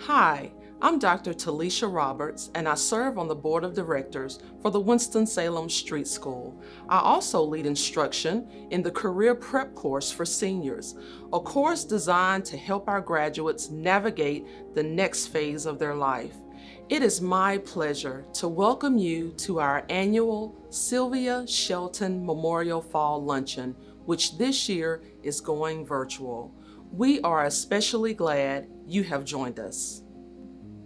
Hi, I'm Dr. Talisha Roberts, and I serve on the Board of Directors for the Winston-Salem Street School. I also lead instruction in the Career Prep course for seniors, a course designed to help our graduates navigate the next phase of their life. It is my pleasure to welcome you to our annual Sylvia Shelton Memorial Fall Luncheon, which this year is going virtual. We are especially glad you have joined us.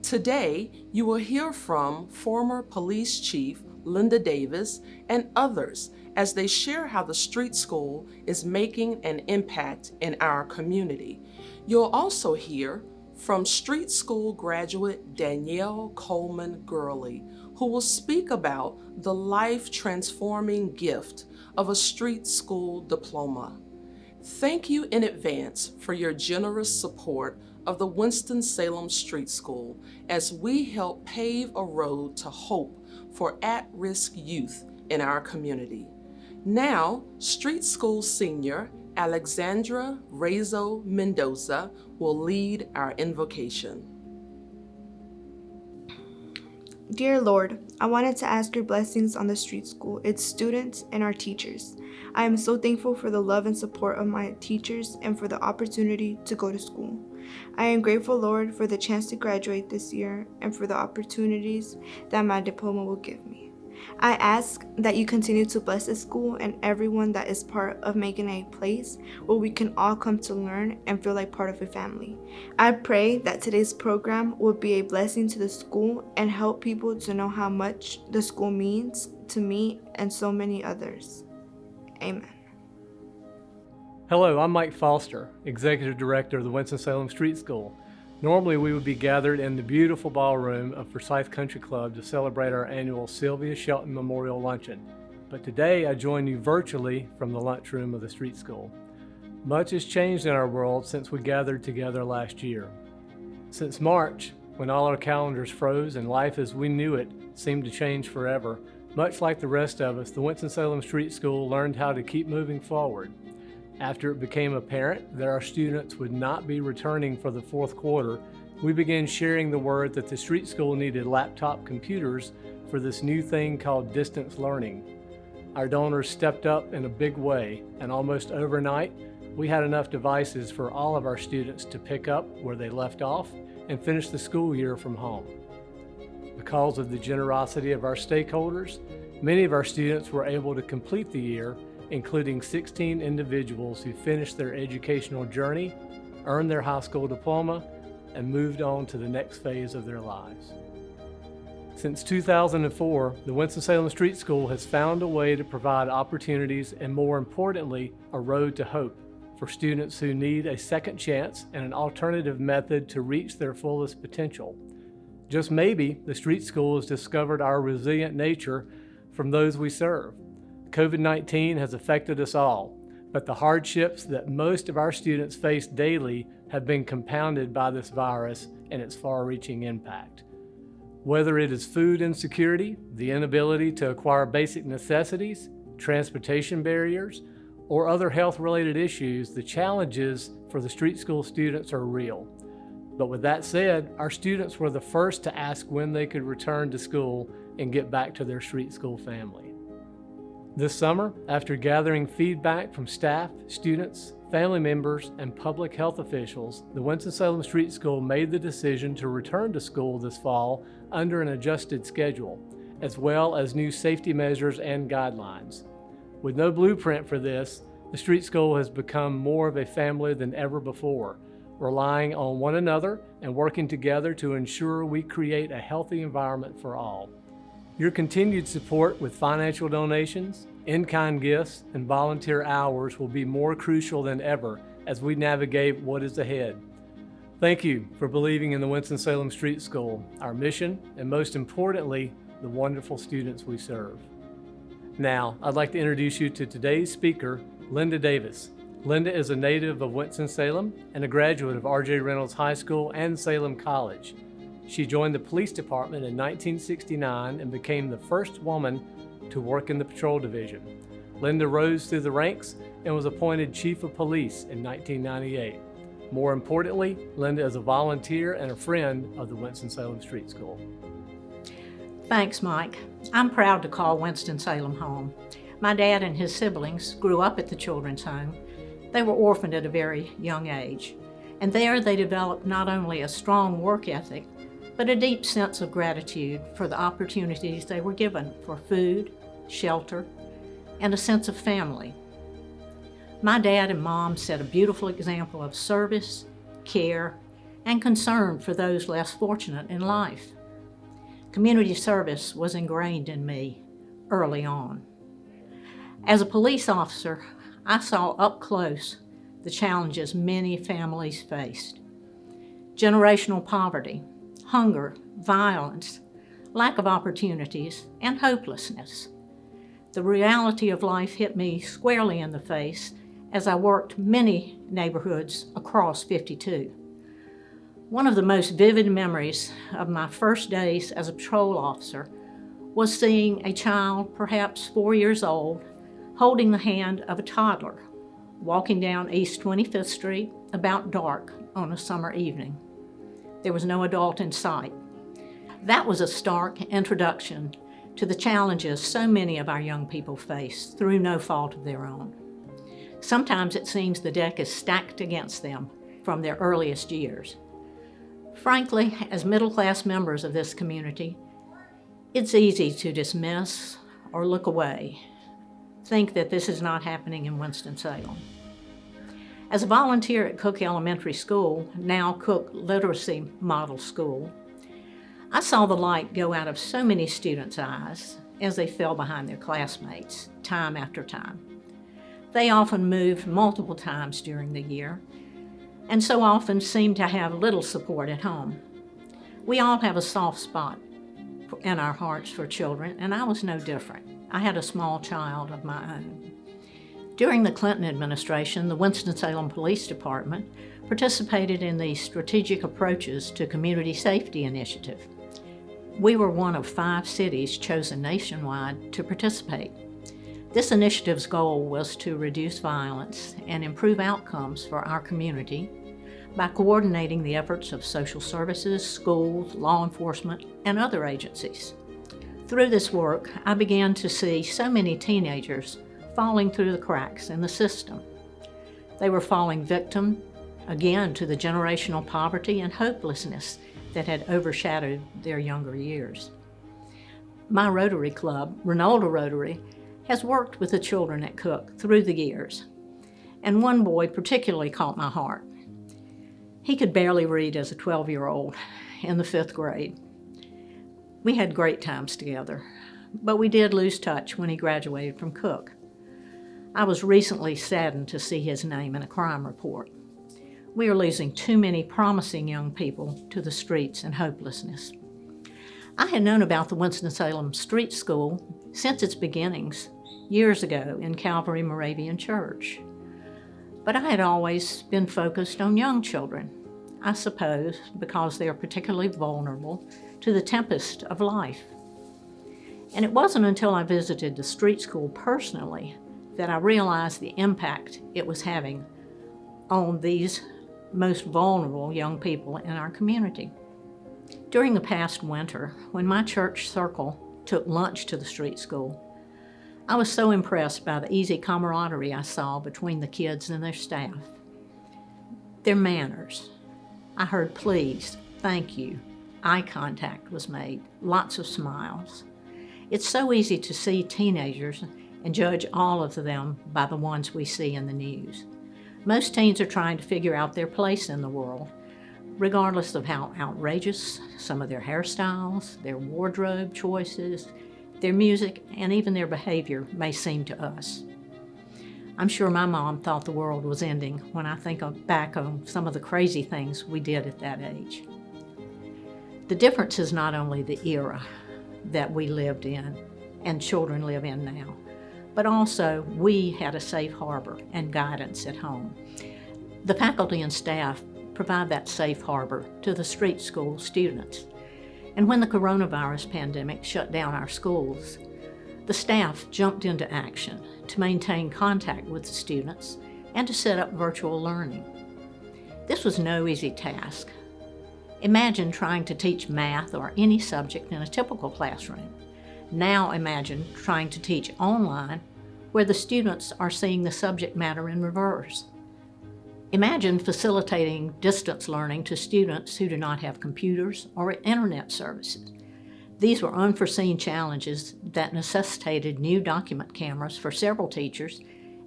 Today, you will hear from former Police Chief Linda Davis and others as they share how the street school is making an impact in our community. You'll also hear from street school graduate Danielle Coleman Gurley, who will speak about the life-transforming gift of a street school diploma. Thank you in advance for your generous support of the Winston-Salem Street School as we help pave a road to hope for at-risk youth in our community. Now, Street School Senior Alexandra Rezo Mendoza will lead our invocation. Dear Lord, I wanted to ask your blessings on the street school, its students, and our teachers. I am so thankful for the love and support of my teachers and for the opportunity to go to school. I am grateful, Lord, for the chance to graduate this year and for the opportunities that my diploma will give me. I ask that you continue to bless this school and everyone that is part of making a place where we can all come to learn and feel like part of a family. I pray that today's program will be a blessing to the school and help people to know how much the school means to me and so many others. Amen. Hello, I'm Mike Foster, Executive Director of the Winston-Salem Street School. Normally, we would be gathered in the beautiful ballroom of Forsyth Country Club to celebrate our annual Sylvia Shelton Memorial Luncheon. But today, I join you virtually from the lunchroom of the street school. Much has changed in our world since we gathered together last year. Since March, when all our calendars froze and life as we knew it seemed to change forever, much like the rest of us, the Winston-Salem Street School learned how to keep moving forward. After it became apparent that our students would not be returning for the fourth quarter, we began sharing the word that the street school needed laptop computers for this new thing called distance learning. Our donors stepped up in a big way, and almost overnight, we had enough devices for all of our students to pick up where they left off and finish the school year from home. Because of the generosity of our stakeholders, many of our students were able to complete the year, including 16 individuals who finished their educational journey, earned their high school diploma, and moved on to the next phase of their lives. Since 2004, the Winston-Salem Street School has found a way to provide opportunities and, more importantly, a road to hope for students who need a second chance and an alternative method to reach their fullest potential. Just maybe, the street school has discovered our resilient nature from those we serve. COVID-19 has affected us all, but the hardships that most of our students face daily have been compounded by this virus and its far-reaching impact. Whether it is food insecurity, the inability to acquire basic necessities, transportation barriers, or other health-related issues, the challenges for the street school students are real. But with that said, our students were the first to ask when they could return to school and get back to their street school family. This summer, after gathering feedback from staff, students, family members, and public health officials, the Winston-Salem Street School made the decision to return to school this fall under an adjusted schedule, as well as new safety measures and guidelines. With no blueprint for this, the street school has become more of a family than ever before, relying on one another and working together to ensure we create a healthy environment for all. Your continued support with financial donations, in-kind gifts, and volunteer hours will be more crucial than ever as we navigate what is ahead. Thank you for believing in the Winston-Salem Street School, our mission, and most importantly, the wonderful students we serve. Now, I'd like to introduce you to today's speaker, Linda Davis. Linda is a native of Winston-Salem and a graduate of R.J. Reynolds High School and Salem College. She joined the police department in 1969 and became the first woman to work in the patrol division. Linda rose through the ranks and was appointed chief of police in 1998. More importantly, Linda is a volunteer and a friend of the Winston-Salem Street School. Thanks, Mike. I'm proud to call Winston-Salem home. My dad and his siblings grew up at the children's home. They were orphaned at a very young age, and there they developed not only a strong work ethic, but a deep sense of gratitude for the opportunities they were given for food, shelter, and a sense of family. My dad and mom set a beautiful example of service, care, and concern for those less fortunate in life. Community service was ingrained in me early on. As a police officer, I saw up close the challenges many families faced. Generational poverty, hunger, violence, lack of opportunities, and hopelessness. The reality of life hit me squarely in the face as I worked many neighborhoods across 52. One of the most vivid memories of my first days as a patrol officer was seeing a child, perhaps 4 years old, holding the hand of a toddler, walking down East 25th Street about dark on a summer evening. There was no adult in sight. That was a stark introduction to the challenges so many of our young people face through no fault of their own. Sometimes it seems the deck is stacked against them from their earliest years. Frankly, as middle-class members of this community, it's easy to dismiss or look away, think that this is not happening in Winston-Salem. As a volunteer at Cook Elementary School, now Cook Literacy Model School, I saw the light go out of so many students' eyes as they fell behind their classmates time after time. They often moved multiple times during the year, and so often seemed to have little support at home. We all have a soft spot in our hearts for children, and I was no different. I had a small child of my own. During the Clinton administration, the Winston-Salem Police Department participated in the Strategic Approaches to Community Safety Initiative. We were one of 5 cities chosen nationwide to participate. This initiative's goal was to reduce violence and improve outcomes for our community by coordinating the efforts of social services, schools, law enforcement, and other agencies. Through this work, I began to see so many teenagers falling through the cracks in the system. They were falling victim, again, to the generational poverty and hopelessness that had overshadowed their younger years. My Rotary Club, Ronaldo Rotary, has worked with the children at Cook through the years, and one boy particularly caught my heart. He could barely read as a 12-year-old in the 5th grade. We had great times together, but we did lose touch when he graduated from Cook. I was recently saddened to see his name in a crime report. We are losing too many promising young people to the streets and hopelessness. I had known about the Winston-Salem Street School since its beginnings years ago in Calvary Moravian Church. But I had always been focused on young children, I suppose because they are particularly vulnerable to the tempest of life. And it wasn't until I visited the street school personally that I realized the impact it was having on these most vulnerable young people in our community. During the past winter, when my church circle took lunch to the street school, I was so impressed by the easy camaraderie I saw between the kids and their staff. Their manners. I heard please, thank you. Eye contact was made, lots of smiles. It's so easy to see teenagers and judge all of them by the ones we see in the news. Most teens are trying to figure out their place in the world, regardless of how outrageous some of their hairstyles, their wardrobe choices, their music, and even their behavior may seem to us. I'm sure my mom thought the world was ending when I think back on some of the crazy things we did at that age. The difference is not only the era that we lived in and children live in now, but also we had a safe harbor and guidance at home. The faculty and staff provide that safe harbor to the street school students. And when the coronavirus pandemic shut down our schools, the staff jumped into action to maintain contact with the students and to set up virtual learning. This was no easy task. Imagine trying to teach math or any subject in a typical classroom. Now imagine trying to teach online where the students are seeing the subject matter in reverse. Imagine facilitating distance learning to students who do not have computers or internet services. These were unforeseen challenges that necessitated new document cameras for several teachers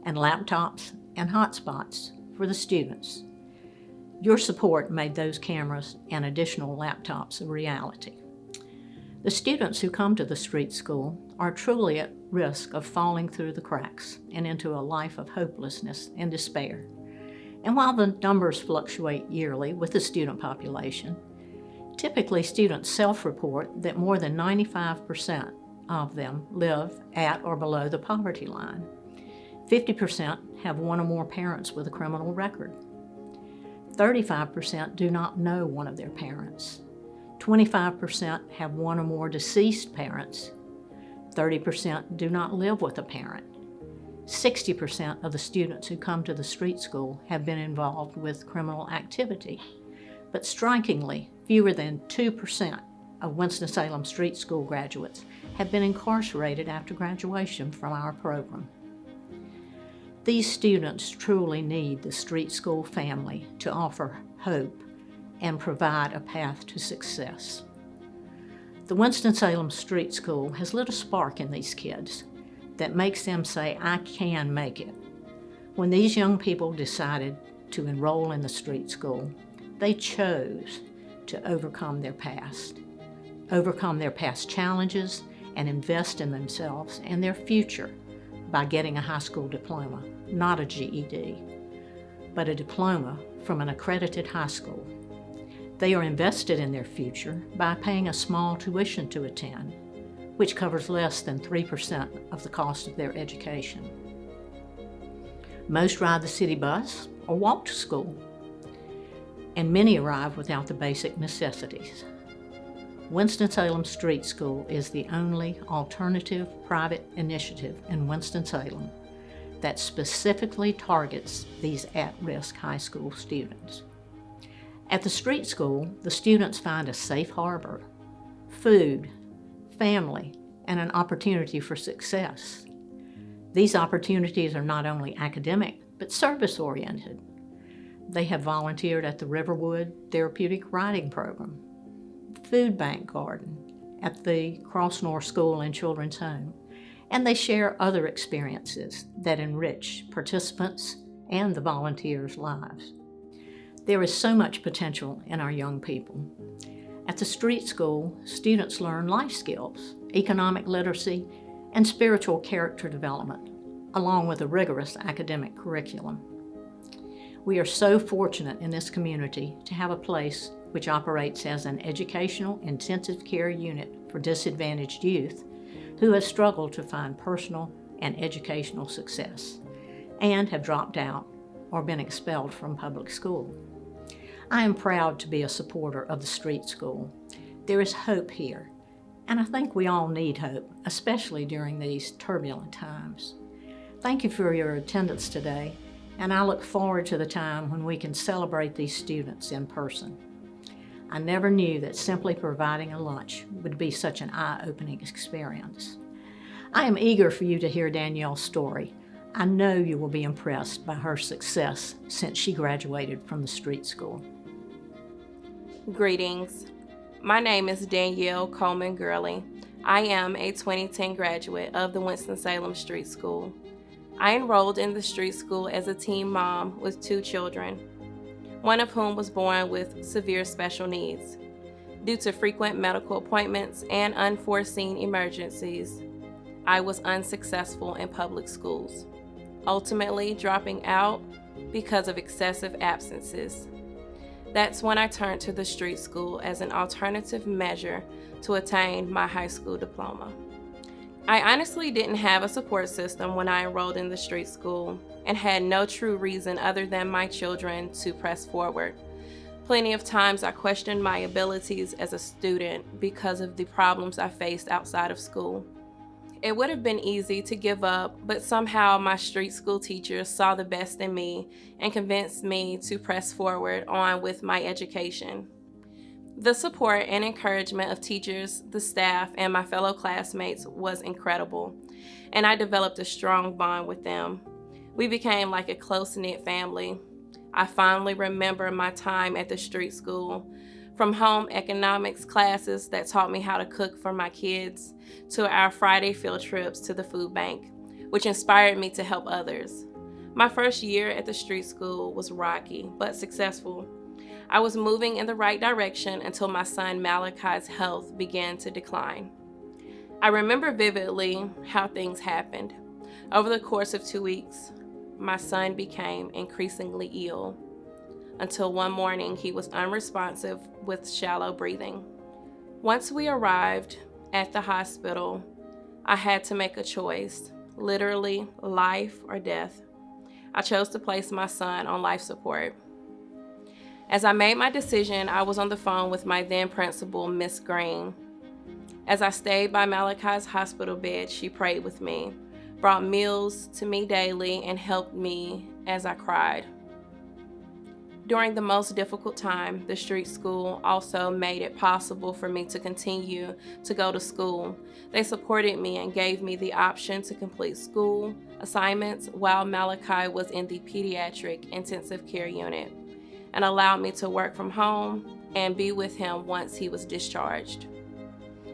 and laptops and hotspots for the students. Your support made those cameras and additional laptops a reality. The students who come to the street school are truly at risk of falling through the cracks and into a life of hopelessness and despair. And while the numbers fluctuate yearly with the student population, typically students self-report that more than 95% of them live at or below the poverty line. 50% have one or more parents with a criminal record. 35% do not know one of their parents. 25% have one or more deceased parents. 30% do not live with a parent. 60% of the students who come to the street school have been involved with criminal activity. But strikingly, fewer than 2% of Winston-Salem street school graduates have been incarcerated after graduation from our program. These students truly need the street school family to offer hope and provide a path to success. The Winston-Salem Street School has lit a spark in these kids that makes them say, "I can make it." When these young people decided to enroll in the street school, they chose to overcome their past challenges, and invest in themselves and their future by getting a high school diploma, not a GED, but a diploma from an accredited high school. They are invested in their future by paying a small tuition to attend, which covers less than 3% of the cost of their education. Most ride the city bus or walk to school, and many arrive without the basic necessities. Winston-Salem Street School is the only alternative private initiative in Winston-Salem that specifically targets these at-risk high school students. At the street school, the students find a safe harbor, food, family, and an opportunity for success. These opportunities are not only academic, but service-oriented. They have volunteered at the Riverwood Therapeutic Writing Program, Food Bank Garden, at the Crossnor School and Children's Home, and they share other experiences that enrich participants and the volunteers' lives. There is so much potential in our young people. At the street school, students learn life skills, economic literacy, and spiritual character development, along with a rigorous academic curriculum. We are so fortunate in this community to have a place which operates as an educational intensive care unit for disadvantaged youth who have struggled to find personal and educational success and have dropped out or been expelled from public school. I am proud to be a supporter of the street school. There is hope here, and I think we all need hope, especially during these turbulent times. Thank you for your attendance today, and I look forward to the time when we can celebrate these students in person. I never knew that simply providing a lunch would be such an eye-opening experience. I am eager for you to hear Danielle's story. I know you will be impressed by her success since she graduated from the street school. Greetings. My name is Danielle Coleman Gurley. I am a 2010 graduate of the Winston-Salem Street School. I enrolled in the street school as a teen mom with 2 children, one of whom was born with severe special needs. Due to frequent medical appointments and unforeseen emergencies, I was unsuccessful in public schools, ultimately dropping out because of excessive absences. That's when I turned to the street school as an alternative measure to attain my high school diploma. I honestly didn't have a support system when I enrolled in the street school and had no true reason other than my children to press forward. Plenty of times I questioned my abilities as a student because of the problems I faced outside of school. It would have been easy to give up, but somehow my street school teachers saw the best in me and convinced me to press forward on with my education. The support and encouragement of teachers, the staff, and my fellow classmates was incredible, and I developed a strong bond with them. We became like a close-knit family. I fondly remember my time at the street school, from home economics classes that taught me how to cook for my kids, to our Friday field trips to the food bank, which inspired me to help others. My first year at the street school was rocky, but successful. I was moving in the right direction until my son Malachi's health began to decline. I remember vividly how things happened. Over the course of 2 weeks, my son became increasingly ill, until one morning he was unresponsive with shallow breathing. Once we arrived at the hospital, I had to make a choice, literally life or death. I chose to place my son on life support. As I made my decision, I was on the phone with my then principal, Miss Green. As I stayed by Malachi's hospital bed, she prayed with me, brought meals to me daily, and helped me as I cried. During the most difficult time, the street school also made it possible for me to continue to go to school. They supported me and gave me the option to complete school assignments while Malachi was in the pediatric intensive care unit, and allowed me to work from home and be with him once he was discharged.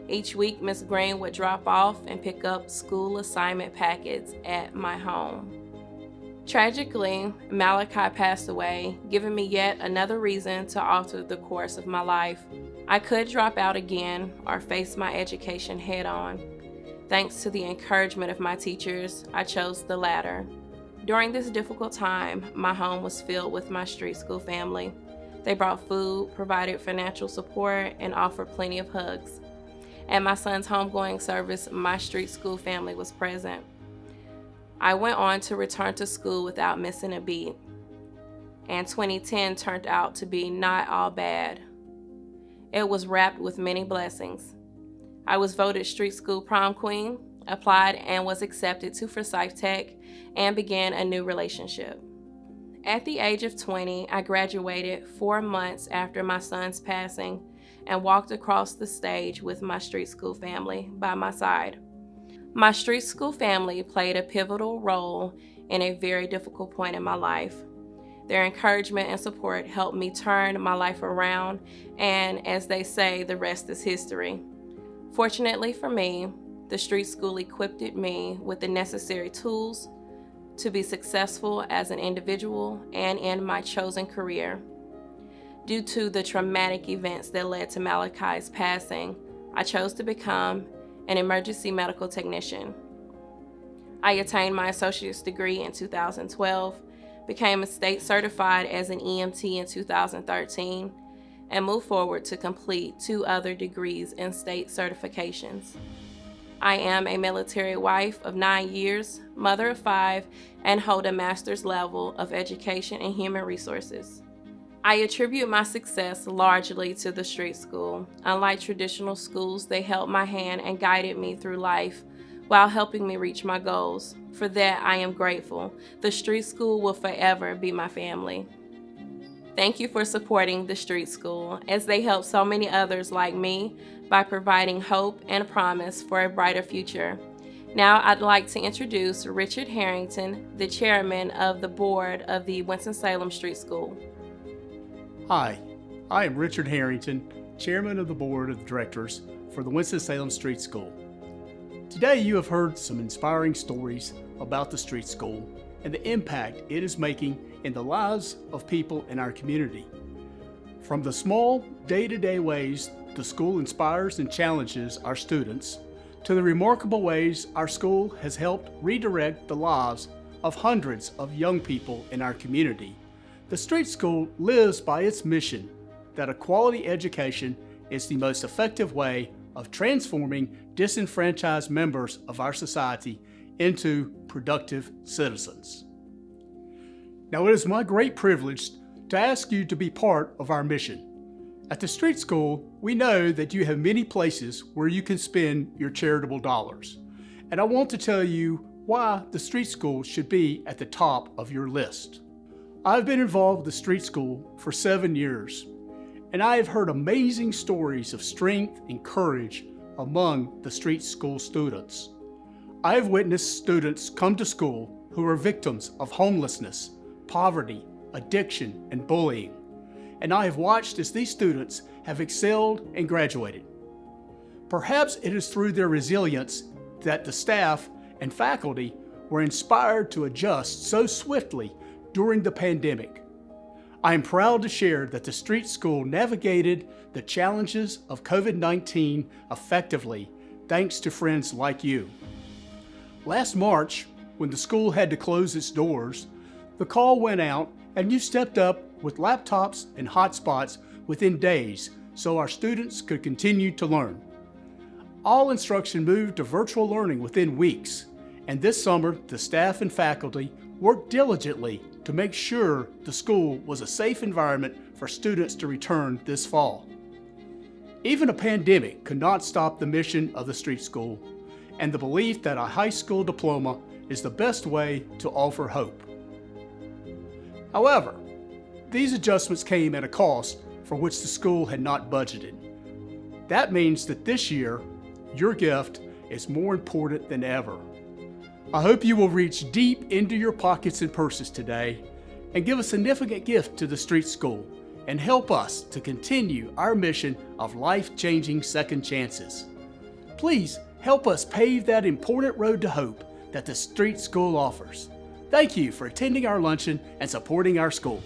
Each week, Ms. Green would drop off and pick up school assignment packets at my home. Tragically, Malachi passed away, giving me yet another reason to alter the course of my life. I could drop out again or face my education head on. Thanks to the encouragement of my teachers, I chose the latter. During this difficult time, my home was filled with my street school family. They brought food, provided financial support, and offered plenty of hugs. At my son's homegoing service, my street school family was present. I went on to return to school without missing a beat, and 2010 turned out to be not all bad. It was wrapped with many blessings. I was voted street school prom queen, applied and was accepted to Forsyth Tech, and began a new relationship. At the age of 20, I graduated 4 months after my son's passing and walked across the stage with my street school family by my side. My street school family played a pivotal role in a very difficult point in my life. Their encouragement and support helped me turn my life around, and as they say, the rest is history. Fortunately for me, the street school equipped me with the necessary tools to be successful as an individual and in my chosen career. Due to the traumatic events that led to Malachi's passing, I chose to become an emergency medical technician. I attained my associate's degree in 2012, became state certified as an EMT in 2013, and moved forward to complete 2 other degrees in state certifications. I am a military wife of 9 years, mother of 5, and hold a master's level of education in human resources. I attribute my success largely to the street school. Unlike traditional schools, they held my hand and guided me through life while helping me reach my goals. For that, I am grateful. The street school will forever be my family. Thank you for supporting the street school, as they help so many others like me by providing hope and promise for a brighter future. Now I'd like to introduce Richard Harrington, the chairman of the board of the Winston-Salem Street School. Hi, I am Richard Harrington, Chairman of the Board of Directors for the Winston-Salem Street School. Today you have heard some inspiring stories about the street school and the impact it is making in the lives of people in our community. From the small, day-to-day ways the school inspires and challenges our students, to the remarkable ways our school has helped redirect the lives of hundreds of young people in our community, the street school lives by its mission that a quality education is the most effective way of transforming disenfranchised members of our society into productive citizens. Now, it is my great privilege to ask you to be part of our mission. At the street school, we know that you have many places where you can spend your charitable dollars. and I want to tell you why the street school should be at the top of your list. I've been involved with the street school for 7 years, and I have heard amazing stories of strength and courage among the street school students. I have witnessed students come to school who are victims of homelessness, poverty, addiction, and bullying, and I have watched as these students have excelled and graduated. Perhaps it is through their resilience that the staff and faculty were inspired to adjust so swiftly during the pandemic. I am proud to share that the street school navigated the challenges of COVID-19 effectively thanks to friends like you. Last March, when the school had to close its doors, the call went out and you stepped up with laptops and hotspots within days so our students could continue to learn. All instruction moved to virtual learning within weeks, and this summer the staff and faculty worked diligently to make sure the school was a safe environment for students to return this fall. Even a pandemic could not stop the mission of the street school and the belief that a high school diploma is the best way to offer hope. However, these adjustments came at a cost for which the school had not budgeted. That means that this year, your gift is more important than ever. I hope you will reach deep into your pockets and purses today and give a significant gift to the street school and help us to continue our mission of life-changing second chances. Please help us pave that important road to hope that the street school offers. Thank you for attending our luncheon and supporting our school.